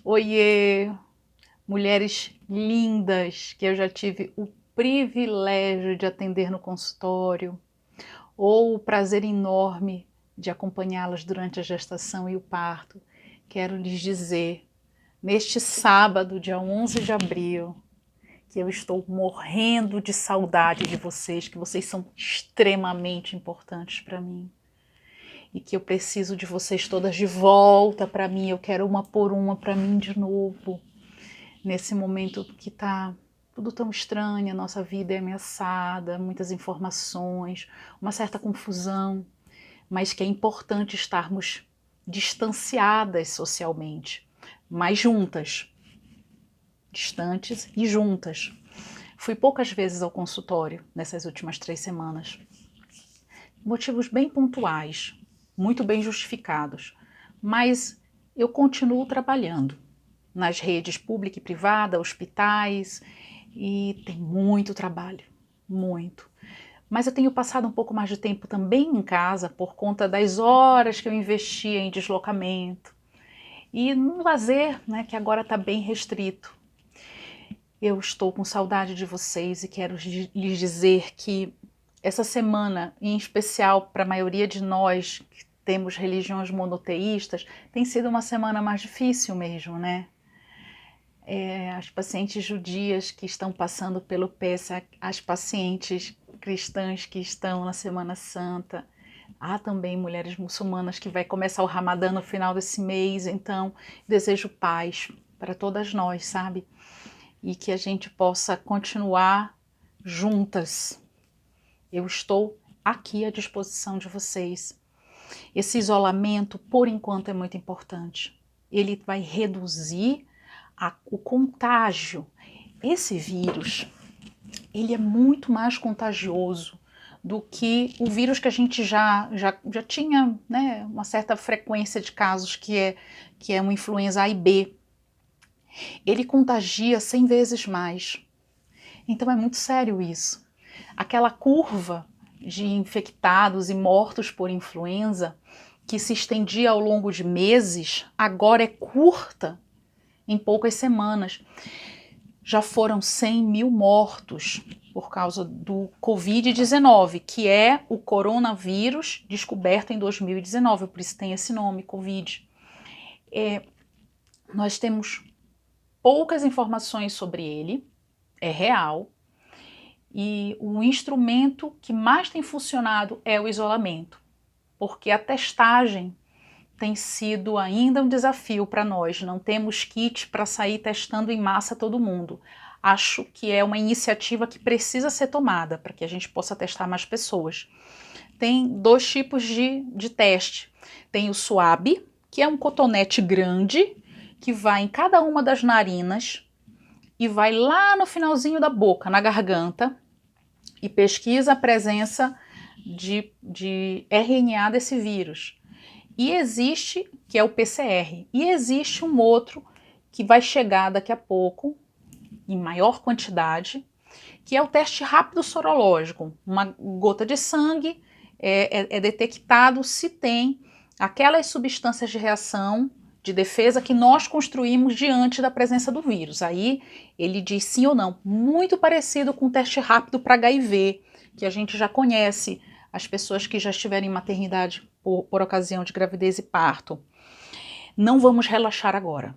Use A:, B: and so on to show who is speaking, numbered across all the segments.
A: Oiê, mulheres lindas que eu já tive o privilégio de atender no consultório, ou o prazer enorme de acompanhá-las durante a gestação e o parto. Quero lhes dizer, neste sábado, dia 11 de abril, que eu estou morrendo de saudade de vocês, que vocês são extremamente importantes para mim. E que eu preciso de vocês todas de volta para mim, eu quero uma por uma para mim de novo. Nesse momento que está tudo tão estranho, a nossa vida é ameaçada, muitas informações, uma certa confusão, mas que é importante estarmos distanciadas socialmente, mas juntas, distantes e juntas. Fui poucas vezes ao consultório nessas últimas 3 semanas. Motivos bem pontuais, muito bem justificados, mas eu continuo trabalhando nas redes pública e privada, hospitais, e tem muito trabalho, muito. Mas eu tenho passado um pouco mais de tempo também em casa por conta das horas que eu investia em deslocamento e no lazer, né, que agora está bem restrito. Eu estou com saudade de vocês e quero lhes dizer que essa semana, em especial para a maioria de nós que temos religiões monoteístas, tem sido uma semana mais difícil mesmo, né? As pacientes judias que estão passando pelo Pêssar, as pacientes cristãs que estão na Semana Santa, há também mulheres muçulmanas que vai começar o Ramadã no final desse mês, então desejo paz para todas nós, sabe? E que a gente possa continuar juntas. Eu estou aqui à disposição de vocês. Esse isolamento, por enquanto, é muito importante. Ele vai reduzir o contágio. Esse vírus, ele é muito mais contagioso do que o vírus que a gente já tinha, né, uma certa frequência de casos, que é uma influenza A e B. Ele contagia 100 vezes mais. Então é muito sério isso. Aquela curva de infectados e mortos por influenza, que se estendia ao longo de meses, agora é curta em poucas semanas. Já foram 100 mil mortos por causa do Covid-19, que é o coronavírus descoberto em 2019, por isso tem esse nome, Covid. Nós temos poucas informações sobre ele, é real, e o instrumento que mais tem funcionado é o isolamento, porque a testagem tem sido ainda um desafio para nós. Não temos kit para sair testando em massa todo mundo. Acho que é uma iniciativa que precisa ser tomada para que a gente possa testar mais pessoas. Tem 2 tipos de teste. Tem o SWAB, que é um cotonete grande, que vai em cada uma das narinas e vai lá no finalzinho da boca, na garganta, e pesquisa a presença de RNA desse vírus. E existe, que é o PCR, e existe um outro que vai chegar daqui a pouco, em maior quantidade, que é o teste rápido sorológico. Uma gota de sangue é detectado se tem aquelas substâncias de reação, de defesa que nós construímos diante da presença do vírus. Aí ele diz sim ou não. Muito parecido com o teste rápido para HIV, que a gente já conhece, as pessoas que já estiverem em maternidade por ocasião de gravidez e parto. Não vamos relaxar agora.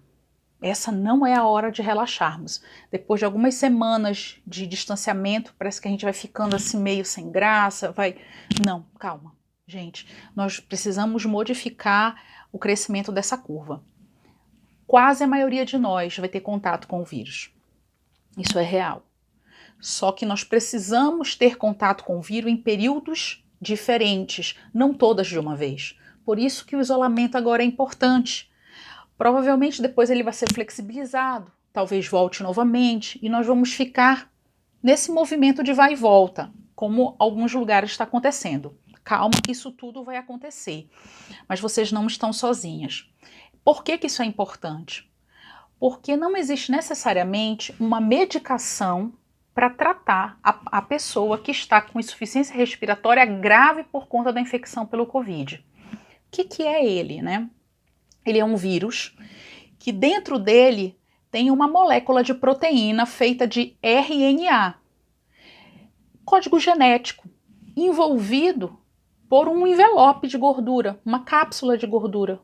A: Essa não é a hora de relaxarmos. Depois de algumas semanas de distanciamento, parece que a gente vai ficando assim meio sem graça, vai... Não, calma, gente. Nós precisamos modificar o crescimento dessa curva. Quase a maioria de nós vai ter contato com o vírus. Isso é real. Só que nós precisamos ter contato com o vírus em períodos diferentes, não todas de uma vez. Por isso que o isolamento agora é importante. Provavelmente depois ele vai ser flexibilizado, talvez volte novamente, e nós vamos ficar nesse movimento de vai e volta, como alguns lugares está acontecendo. Calma, isso tudo vai acontecer, mas vocês não estão sozinhas. Por que isso é importante? Porque não existe necessariamente uma medicação para tratar a pessoa que está com insuficiência respiratória grave por conta da infecção pelo Covid. O que é ele, né? Ele é um vírus que dentro dele tem uma molécula de proteína feita de RNA, código genético, envolvido por um envelope de gordura, uma cápsula de gordura.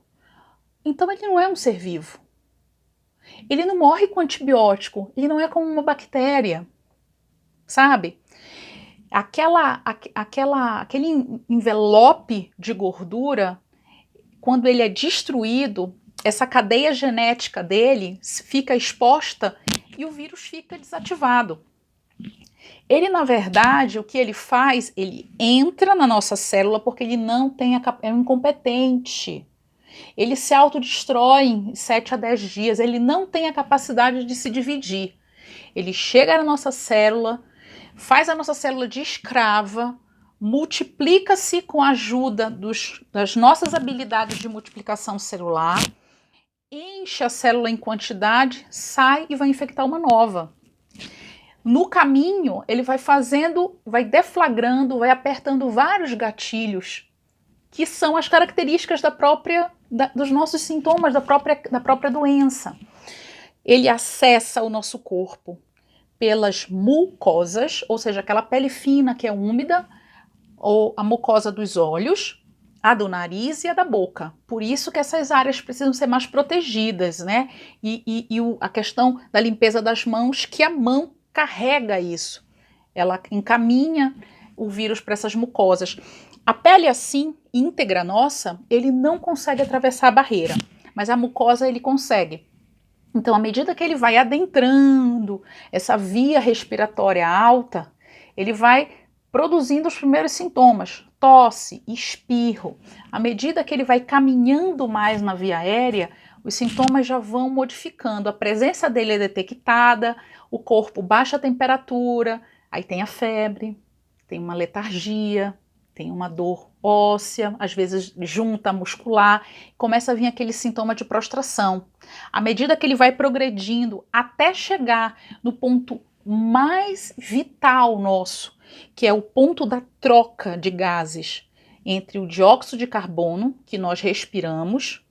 A: Então ele não é um ser vivo. Ele não morre com antibiótico, ele não é como uma bactéria, sabe? Aquele envelope de gordura, quando ele é destruído, essa cadeia genética dele fica exposta e o vírus fica desativado. Ele, na verdade, o que ele faz? Ele entra na nossa célula porque ele não tem é um incompetente. Ele se autodestrói em 7 a 10 dias, ele não tem a capacidade de se dividir. Ele chega na nossa célula, faz a nossa célula de escrava, multiplica-se com a ajuda das nossas habilidades de multiplicação celular, enche a célula em quantidade, sai e vai infectar uma nova. No caminho, ele vai vai deflagrando, vai apertando vários gatilhos, que são as características dos nossos sintomas da própria doença. Ele acessa o nosso corpo pelas mucosas, ou seja, aquela pele fina que é úmida, ou a mucosa dos olhos, a do nariz e a da boca. Por isso que essas áreas precisam ser mais protegidas, né? E a questão da limpeza das mãos, que a mão carrega isso. Ela encaminha o vírus para essas mucosas. A pele assim, íntegra nossa, ele não consegue atravessar a barreira, mas a mucosa ele consegue. Então, à medida que ele vai adentrando essa via respiratória alta, ele vai produzindo os primeiros sintomas, tosse, espirro. À medida que ele vai caminhando mais na via aérea, os sintomas já vão modificando. A presença dele é detectada, o corpo baixa a temperatura, aí tem a febre, tem uma letargia, tem uma dor óssea, às vezes junta muscular, começa a vir aquele sintoma de prostração. À medida que ele vai progredindo até chegar no ponto mais vital nosso, que é o ponto da troca de gases entre o dióxido de carbono que nós respiramos,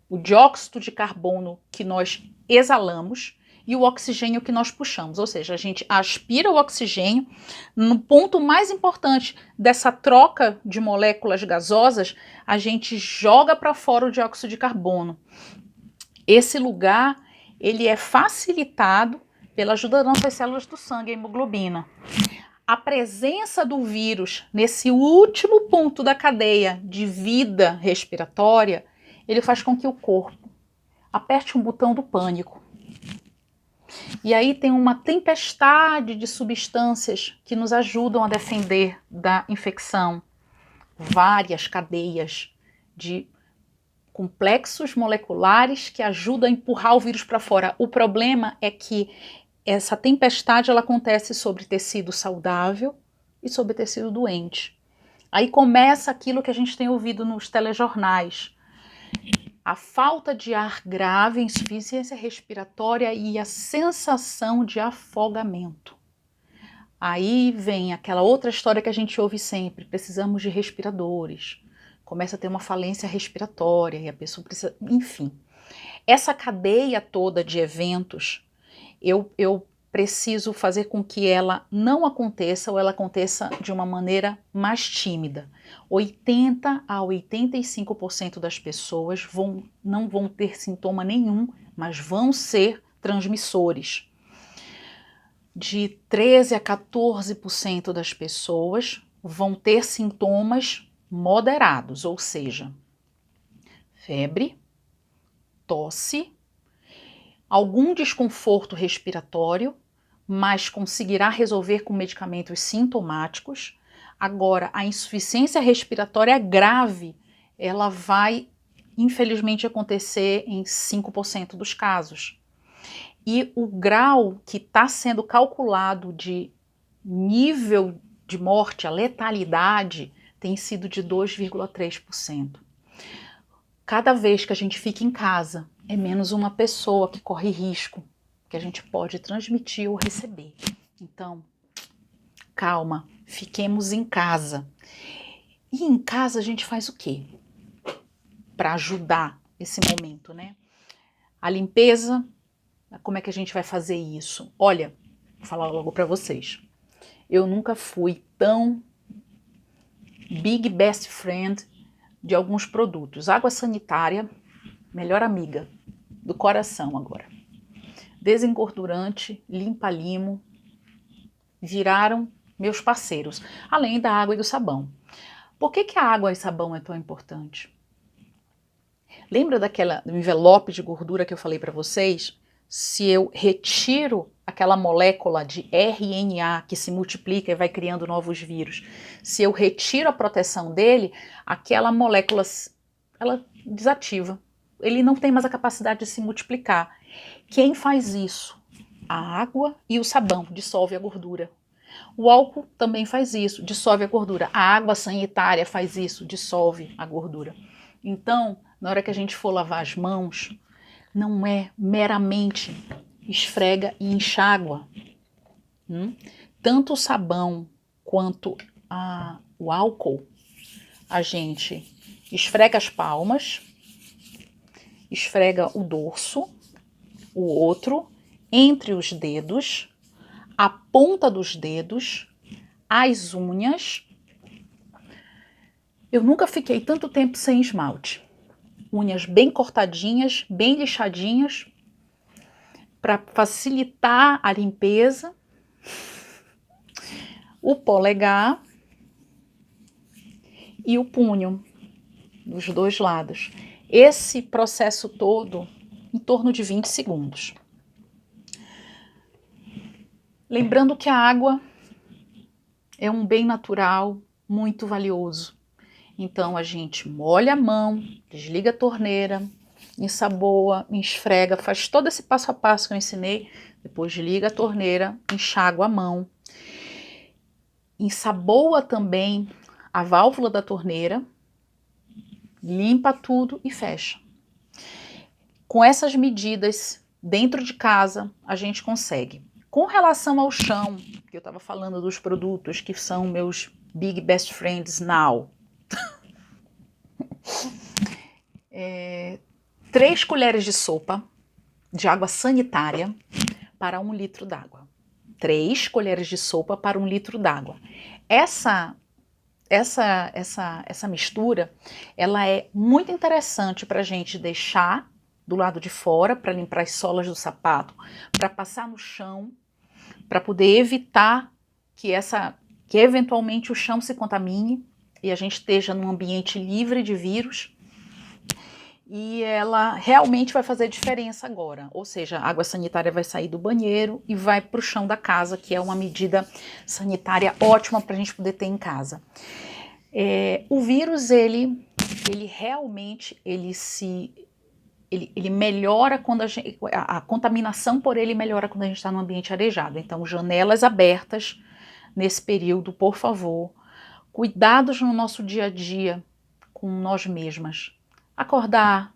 A: o dióxido de carbono que nós exalamos e o oxigênio que nós puxamos, ou seja, a gente aspira o oxigênio. No ponto mais importante dessa troca de moléculas gasosas, a gente joga para fora o dióxido de carbono. Esse lugar, ele é facilitado pela ajuda das nossas células do sangue, a hemoglobina. A presença do vírus nesse último ponto da cadeia de vida respiratória, ele faz com que o corpo aperte um botão do pânico. E aí tem uma tempestade de substâncias que nos ajudam a defender da infecção. Várias cadeias de complexos moleculares que ajudam a empurrar o vírus para fora. O problema é que essa tempestade ela acontece sobre tecido saudável e sobre tecido doente. Aí começa aquilo que a gente tem ouvido nos telejornais. A falta de ar grave, insuficiência respiratória e a sensação de afogamento. Aí vem aquela outra história que a gente ouve sempre, precisamos de respiradores. Começa a ter uma falência respiratória e a pessoa precisa... Enfim, essa cadeia toda de eventos, eu preciso fazer com que ela não aconteça ou ela aconteça de uma maneira mais tímida. 80 a 85% das pessoas não vão ter sintoma nenhum, mas vão ser transmissores. De 13 a 14% das pessoas vão ter sintomas moderados, ou seja, febre, tosse, algum desconforto respiratório, mas conseguirá resolver com medicamentos sintomáticos. Agora, a insuficiência respiratória grave, ela vai, infelizmente, acontecer em 5% dos casos. E o grau que está sendo calculado de nível de morte, a letalidade, tem sido de 2,3%. Cada vez que a gente fica em casa, é menos uma pessoa que corre risco, que a gente pode transmitir ou receber. Então, calma, fiquemos em casa. E em casa a gente faz o quê? para ajudar esse momento, né? A limpeza, como é que a gente vai fazer isso? Olha, vou falar logo para vocês. Eu nunca fui tão big best friend de alguns produtos. Água sanitária, melhor amiga do coração agora. Desengordurante, limpa-limo, viraram meus parceiros, além da água e do sabão. Por que a água e sabão é tão importante? Lembra do envelope de gordura que eu falei para vocês? Se eu retiro aquela molécula de RNA que se multiplica e vai criando novos vírus, se eu retiro a proteção dele, aquela molécula ela desativa. Ele não tem mais a capacidade de se multiplicar. Quem faz isso? A água e o sabão dissolve a gordura. O álcool também faz isso, dissolve a gordura. A água sanitária faz isso, dissolve a gordura. Então, na hora que a gente for lavar as mãos, não é meramente esfrega e enxágua. Tanto o sabão quanto o álcool, a gente esfrega as palmas, esfrega o dorso, o outro, entre os dedos, a ponta dos dedos, as unhas. Eu nunca fiquei tanto tempo sem esmalte. Unhas bem cortadinhas, bem lixadinhas, para facilitar a limpeza. O polegar e o punho, dos dois lados. Esse processo todo em torno de 20 segundos. Lembrando que a água é um bem natural muito valioso. Então a gente molha a mão, desliga a torneira, ensaboa, esfrega, faz todo esse passo a passo que eu ensinei, depois desliga a torneira, enxágua a mão, ensaboa também a válvula da torneira, limpa tudo e fecha. Com essas medidas dentro de casa a gente consegue. Com relação ao chão, que eu estava falando dos produtos que são meus big best friends now, 3 colheres de sopa de água sanitária para 1 litro d'água. 3 colheres de sopa para 1 litro d'água. Essa mistura, ela é muito interessante para a gente deixar do lado de fora, para limpar as solas do sapato, para passar no chão, para poder evitar que eventualmente o chão se contamine e a gente esteja num ambiente livre de vírus. E ela realmente vai fazer diferença agora, ou seja, a água sanitária vai sair do banheiro e vai para o chão da casa, que é uma medida sanitária ótima para a gente poder ter em casa. O vírus, ele realmente, ele melhora quando a contaminação por ele melhora quando a gente está num ambiente arejado. Então, janelas abertas nesse período, por favor. Cuidados no nosso dia a dia com nós mesmas. Acordar,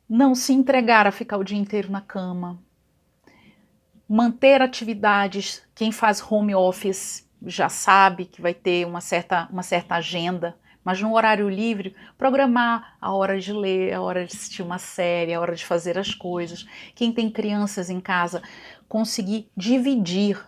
A: não se entregar a ficar o dia inteiro na cama, manter atividades. Quem faz home office já sabe que vai ter uma certa agenda, mas no horário livre, programar a hora de ler, a hora de assistir uma série, a hora de fazer as coisas. Quem tem crianças em casa, conseguir dividir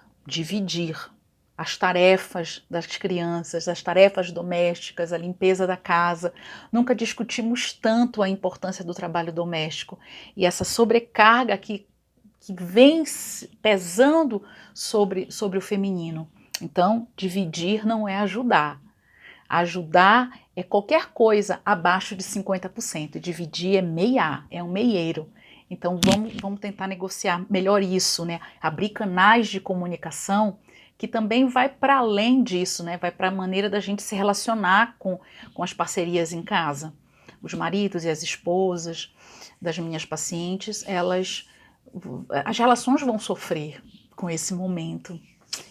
A: as tarefas das crianças, as tarefas domésticas, a limpeza da casa. Nunca discutimos tanto a importância do trabalho doméstico e essa sobrecarga que vem pesando sobre o feminino. Então, dividir não é ajudar. Ajudar é qualquer coisa abaixo de 50%. Dividir é meiar, é um meieiro. Então, vamos tentar negociar melhor isso, né? Abrir canais de comunicação que também vai para além disso, né? Vai para a maneira da gente se relacionar com as parcerias em casa. Os maridos e as esposas das minhas pacientes, as relações vão sofrer com esse momento.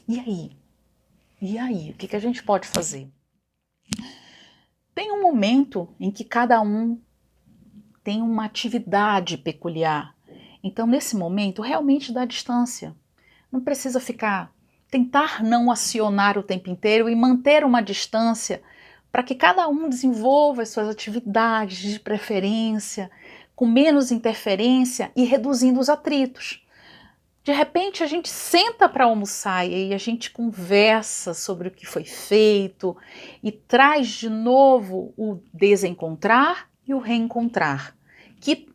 A: E aí? E aí? O que a gente pode fazer? Tem um momento em que cada um tem uma atividade peculiar. Então, nesse momento, realmente dá distância. Não precisa tentar não acionar o tempo inteiro e manter uma distância para que cada um desenvolva as suas atividades de preferência, com menos interferência e reduzindo os atritos. De repente a gente senta para almoçar e aí a gente conversa sobre o que foi feito e traz de novo o desencontrar e o reencontrar, que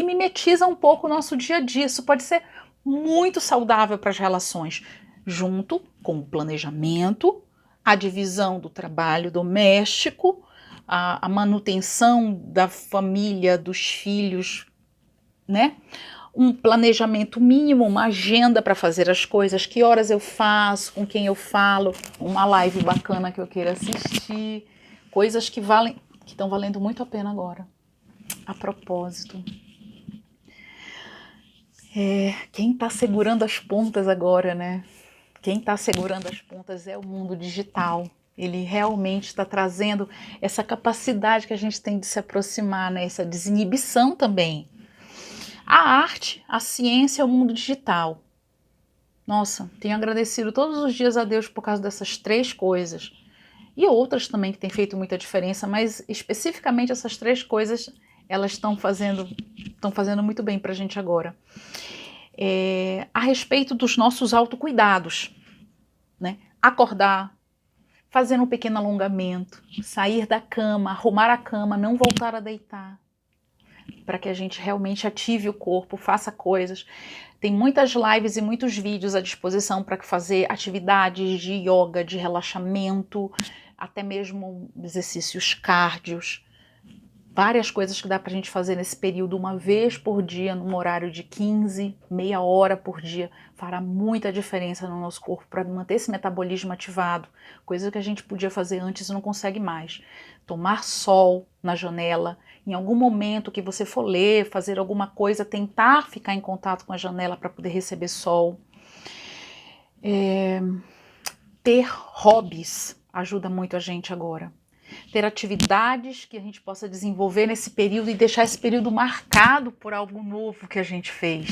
A: mimetiza um pouco o nosso dia a dia. Isso pode ser muito saudável para as relações, junto com o planejamento, a divisão do trabalho doméstico, a manutenção da família, dos filhos, né? Um planejamento mínimo, uma agenda para fazer as coisas, que horas eu faço, com quem eu falo, uma live bacana que eu queira assistir, coisas que estão valendo muito a pena agora. A propósito, quem está segurando as pontas agora, né? Quem está segurando as pontas é o mundo digital. Ele realmente está trazendo essa capacidade que a gente tem de se aproximar, né? Essa desinibição também. A arte, a ciência, o mundo digital. Nossa, tenho agradecido todos os dias a Deus por causa dessas 3 coisas. E outras também que têm feito muita diferença, mas especificamente essas 3 coisas, elas estão fazendo muito bem para a gente agora. A respeito dos nossos autocuidados, né? Acordar, fazer um pequeno alongamento, sair da cama, arrumar a cama, não voltar a deitar, para que a gente realmente ative o corpo, faça coisas. Tem muitas lives e muitos vídeos à disposição para fazer atividades de yoga, de relaxamento, até mesmo exercícios cárdios. Várias coisas que dá para a gente fazer nesse período, uma vez por dia, num horário de 15, meia hora por dia, fará muita diferença no nosso corpo para manter esse metabolismo ativado, coisa que a gente podia fazer antes e não consegue mais. Tomar sol na janela, em algum momento que você for ler, fazer alguma coisa, tentar ficar em contato com a janela para poder receber sol. Ter hobbies ajuda muito a gente agora. Ter atividades que a gente possa desenvolver nesse período e deixar esse período marcado por algo novo que a gente fez.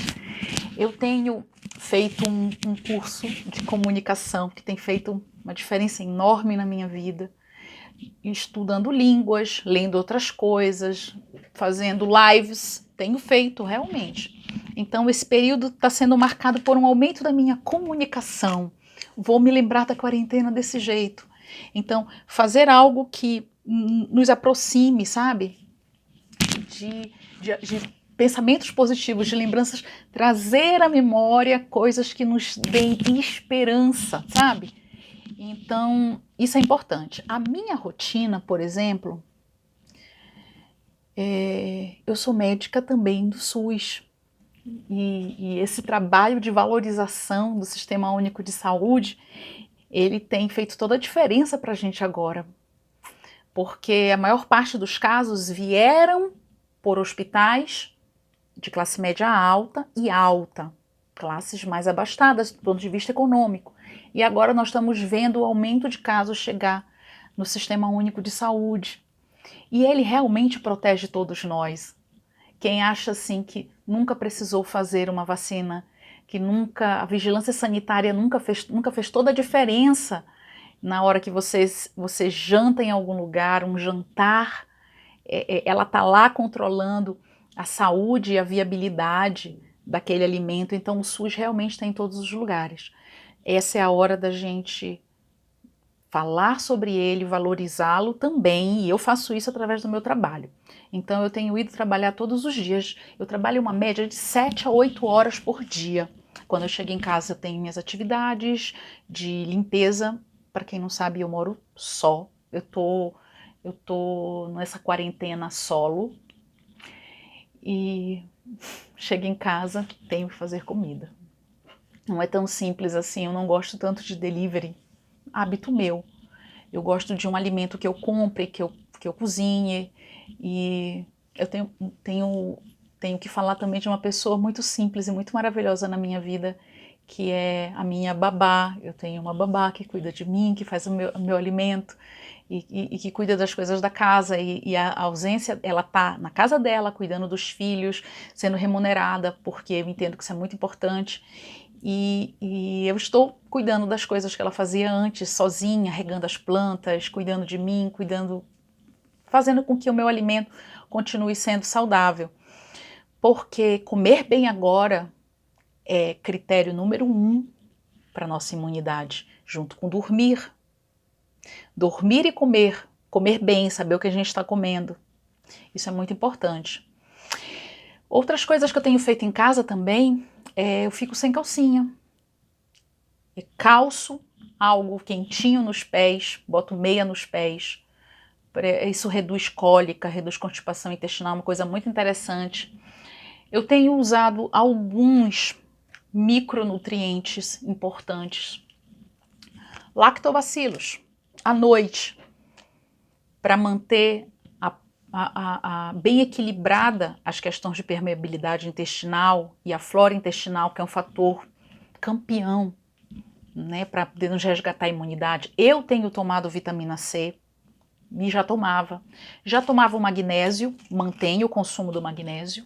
A: Eu tenho feito um curso de comunicação que tem feito uma diferença enorme na minha vida, estudando línguas, lendo outras coisas, fazendo lives, tenho feito realmente. Então esse período está sendo marcado por um aumento da minha comunicação. Vou me lembrar da quarentena desse jeito. Então, fazer algo que nos aproxime, sabe? De pensamentos positivos, de lembranças, trazer à memória coisas que nos deem esperança, sabe? Então, isso é importante. A minha rotina, por exemplo, eu sou médica também do SUS. E esse trabalho de valorização do Sistema Único de Saúde, ele tem feito toda a diferença para a gente agora, porque a maior parte dos casos vieram por hospitais de classe média alta e alta, classes mais abastadas do ponto de vista econômico. E agora nós estamos vendo o aumento de casos chegar no Sistema Único de Saúde. E ele realmente protege todos nós. Quem acha assim que nunca precisou fazer uma vacina, que a vigilância sanitária nunca fez toda a diferença na hora que você janta em algum lugar, um jantar, ela está lá controlando a saúde e a viabilidade daquele alimento. Então o SUS realmente está em todos os lugares. Essa é a hora da gente falar sobre ele, valorizá-lo também, e eu faço isso através do meu trabalho. Então eu tenho ido trabalhar todos os dias, eu trabalho uma média de 7 a 8 horas por dia. Quando eu chego em casa eu tenho minhas atividades de limpeza. Para quem não sabe, eu moro só, eu tô nessa quarentena solo, e chego em casa, tenho que fazer comida. Não é tão simples assim, eu não gosto tanto de delivery, hábito meu. Eu gosto de um alimento que eu compre, que eu cozinhe, e eu tenho que falar também de uma pessoa muito simples e muito maravilhosa na minha vida, que é a minha babá. Eu tenho uma babá que cuida de mim, que faz o meu alimento e que cuida das coisas da casa, e a ausência, ela tá na casa dela, cuidando dos filhos, sendo remunerada, porque eu entendo que isso é muito importante. e eu estou cuidando das coisas que ela fazia antes, sozinha, regando as plantas, cuidando de mim, fazendo com que o meu alimento continue sendo saudável. Porque comer bem agora é critério número 1 para a nossa imunidade, junto com dormir. Dormir e comer, comer bem, saber o que a gente está comendo. Isso é muito importante. Outras coisas que eu tenho feito em casa também, eu fico sem calcinha. Eu calço algo quentinho nos pés, boto meia nos pés. Isso reduz cólica, reduz constipação intestinal, uma coisa muito interessante. Eu tenho usado alguns micronutrientes importantes. Lactobacilos, à noite, para manter bem equilibrada as questões de permeabilidade intestinal e a flora intestinal, que é um fator campeão, né, para poder nos resgatar a imunidade. Eu tenho tomado vitamina C, e já tomava o magnésio, mantenho o consumo do magnésio,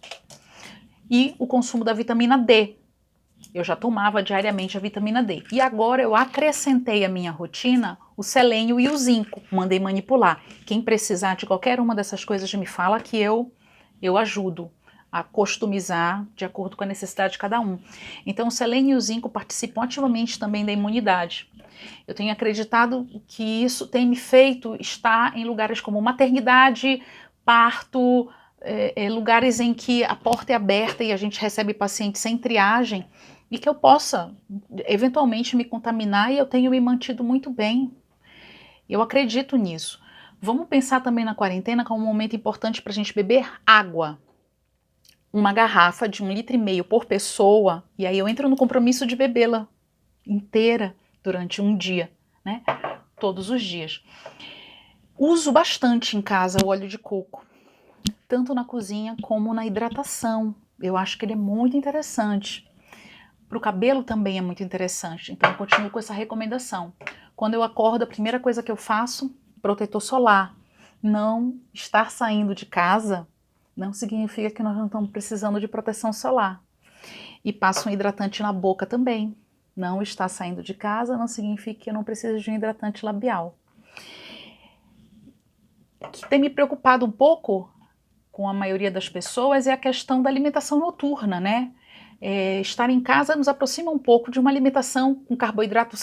A: e o consumo da vitamina D. Eu já tomava diariamente a vitamina D. E agora eu acrescentei à minha rotina o selênio e o zinco. Mandei manipular. Quem precisar de qualquer uma dessas coisas me fala que eu ajudo a customizar de acordo com a necessidade de cada um. Então o selênio e o zinco participam ativamente também da imunidade. Eu tenho acreditado que isso tem me feito estar em lugares como maternidade, parto, lugares em que a porta é aberta e a gente recebe pacientes sem triagem, e que eu possa eventualmente me contaminar, e eu tenho me mantido muito bem. Eu acredito nisso. Vamos pensar também na quarentena como um momento importante para a gente beber água. Uma garrafa de 1,5 litro por pessoa, e aí eu entro no compromisso de bebê-la inteira durante um dia, né? Todos os dias. Uso bastante em casa o óleo de coco, tanto na cozinha como na hidratação. Eu acho que ele é muito interessante. Para o cabelo também é muito interessante, então eu continuo com essa recomendação. Quando eu acordo, a primeira coisa que eu faço, protetor solar. Não estar saindo de casa não significa que nós não estamos precisando de proteção solar. E passo um hidratante na boca também. Não estar saindo de casa não significa que eu não preciso de um hidratante labial. O que tem me preocupado um pouco com a maioria das pessoas é a questão da alimentação noturna, né? Estar em casa nos aproxima um pouco de uma alimentação com carboidrato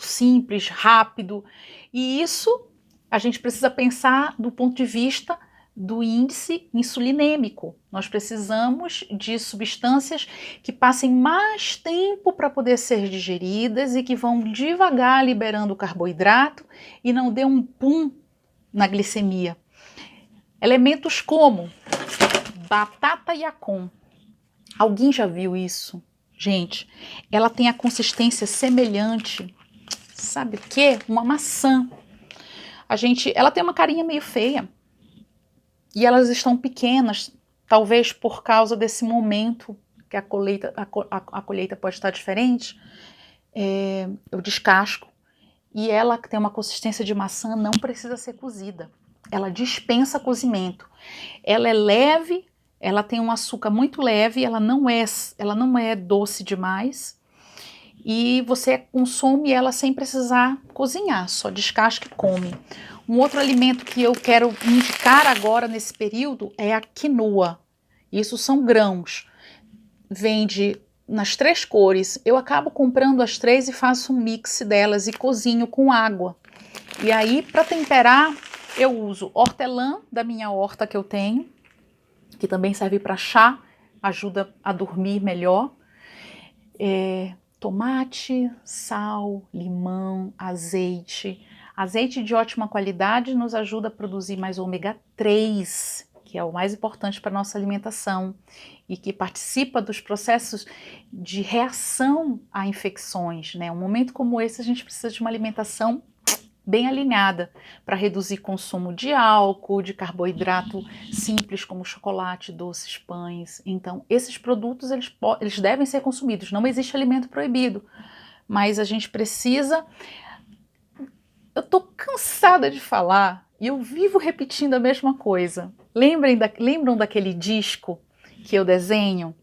A: simples, rápido, e isso a gente precisa pensar do ponto de vista do índice insulinêmico. Nós precisamos de substâncias que passem mais tempo para poder ser digeridas e que vão devagar liberando o carboidrato e não dê um pum na glicemia. Elementos como batata Yacon. Alguém já viu isso? Gente, ela tem a consistência semelhante, sabe o quê? Uma maçã. Ela tem uma carinha meio feia. E elas estão pequenas, talvez por causa desse momento que a colheita pode estar diferente. Eu descasco. E ela, que tem uma consistência de maçã, não precisa ser cozida. Ela dispensa cozimento. Ela é leve, ela tem um açúcar muito leve, ela não é doce demais, e você consome ela sem precisar cozinhar, só descasca e come. Um outro alimento que eu quero indicar agora nesse período é a quinoa. Isso são grãos. Vende nas 3 cores. Eu acabo comprando as 3 e faço um mix delas e cozinho com água. E aí, para temperar, eu uso hortelã da minha horta que eu tenho, que também serve para chá, ajuda a dormir melhor. Tomate, sal, limão, azeite. Azeite de ótima qualidade nos ajuda a produzir mais ômega 3, que é o mais importante para a nossa alimentação e que participa dos processos de reação a infecções, né? Um momento como esse, a gente precisa de uma alimentação bem alinhada para reduzir consumo de álcool, de carboidrato simples como chocolate, doces, pães. Então, esses produtos eles devem ser consumidos. Não existe alimento proibido, mas a gente precisa. Eu estou cansada de falar e eu vivo repetindo a mesma coisa. Lembram daquele disco que eu desenho?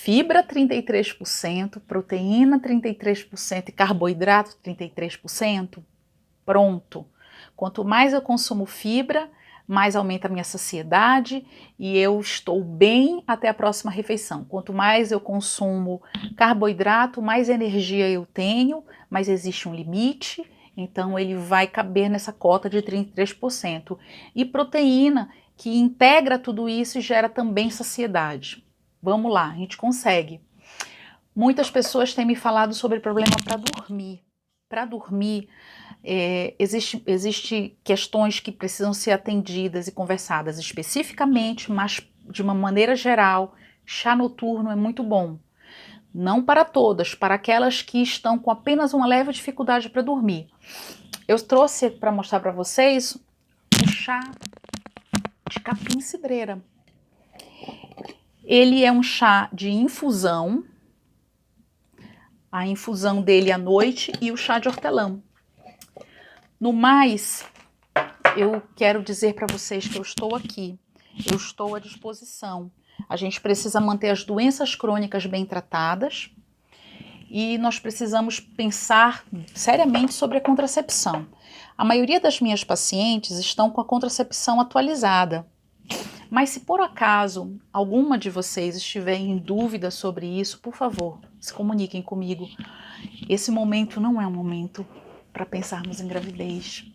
A: fibra 33%, proteína 33% e carboidrato 33%, pronto. Quanto mais eu consumo fibra, mais aumenta a minha saciedade e eu estou bem até a próxima refeição. Quanto mais eu consumo carboidrato, mais energia eu tenho, mas existe um limite, então ele vai caber nessa cota de 33%. E proteína, que integra tudo isso e gera também saciedade. Vamos lá, a gente consegue. Muitas pessoas têm me falado sobre problema para dormir. Para dormir, existe questões que precisam ser atendidas e conversadas especificamente, mas de uma maneira geral, chá noturno é muito bom. Não para todas, para aquelas que estão com apenas uma leve dificuldade para dormir. Eu trouxe para mostrar para vocês o chá de capim-cidreira. Ele é um chá de infusão, a infusão dele à noite e o chá de hortelã. No mais, eu quero dizer para vocês que eu estou aqui, eu estou à disposição. A gente precisa manter as doenças crônicas bem tratadas e nós precisamos pensar seriamente sobre a contracepção. A maioria das minhas pacientes estão com a contracepção atualizada, mas se por acaso alguma de vocês estiver em dúvida sobre isso, por favor, se comuniquem comigo. Esse momento não é um momento para pensarmos em gravidez.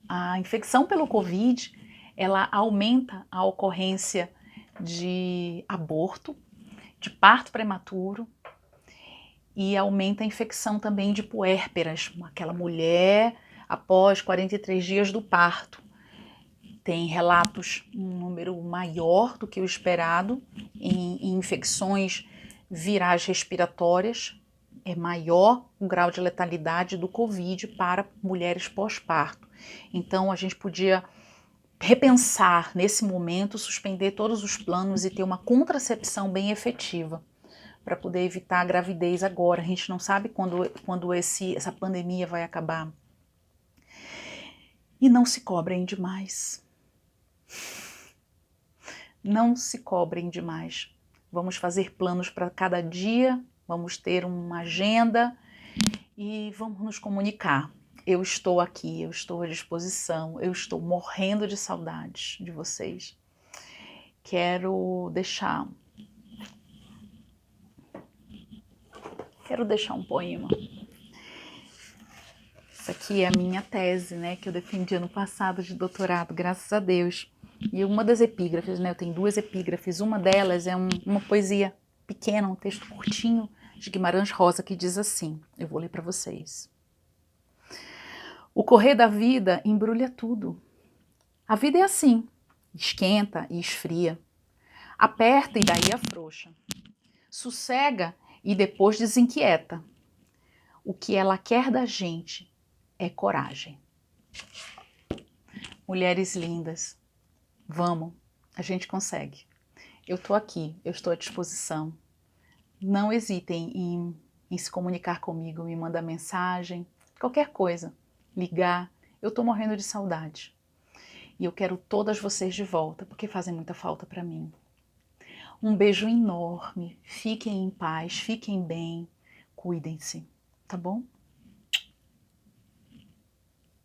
A: A infecção pelo Covid, ela aumenta a ocorrência de aborto, de parto prematuro e aumenta a infecção também de puérperas, aquela mulher após 43 dias do parto. Tem relatos, um número maior do que o esperado em infecções virais respiratórias. É maior o grau de letalidade do Covid para mulheres pós-parto. Então a gente podia repensar nesse momento, suspender todos os planos e ter uma contracepção bem efetiva para poder evitar a gravidez agora. A gente não sabe quando essa pandemia vai acabar. E não se cobrem demais. Não se cobrem demais. Vamos fazer planos para cada dia, vamos ter uma agenda e vamos nos comunicar. Eu estou aqui, eu estou à disposição, eu estou morrendo de saudades de vocês. Quero deixar um poema. Isso aqui é a minha tese, né, que eu defendi ano passado de doutorado, graças a Deus. E uma das epígrafes, né, eu tenho 2 epígrafes, uma delas é uma poesia pequena, um texto curtinho de Guimarães Rosa que diz assim, eu vou ler para vocês. O correr da vida embrulha tudo. A vida é assim, esquenta e esfria, aperta e daí afrouxa, sossega e depois desinquieta. O que ela quer da gente é coragem. Mulheres lindas, vamos, a gente consegue. Eu estou aqui, eu estou à disposição. Não hesitem em se comunicar comigo, me mandar mensagem, qualquer coisa, ligar. Eu estou morrendo de saudade. E eu quero todas vocês de volta, porque fazem muita falta para mim. Um beijo enorme, fiquem em paz, fiquem bem, cuidem-se, tá bom?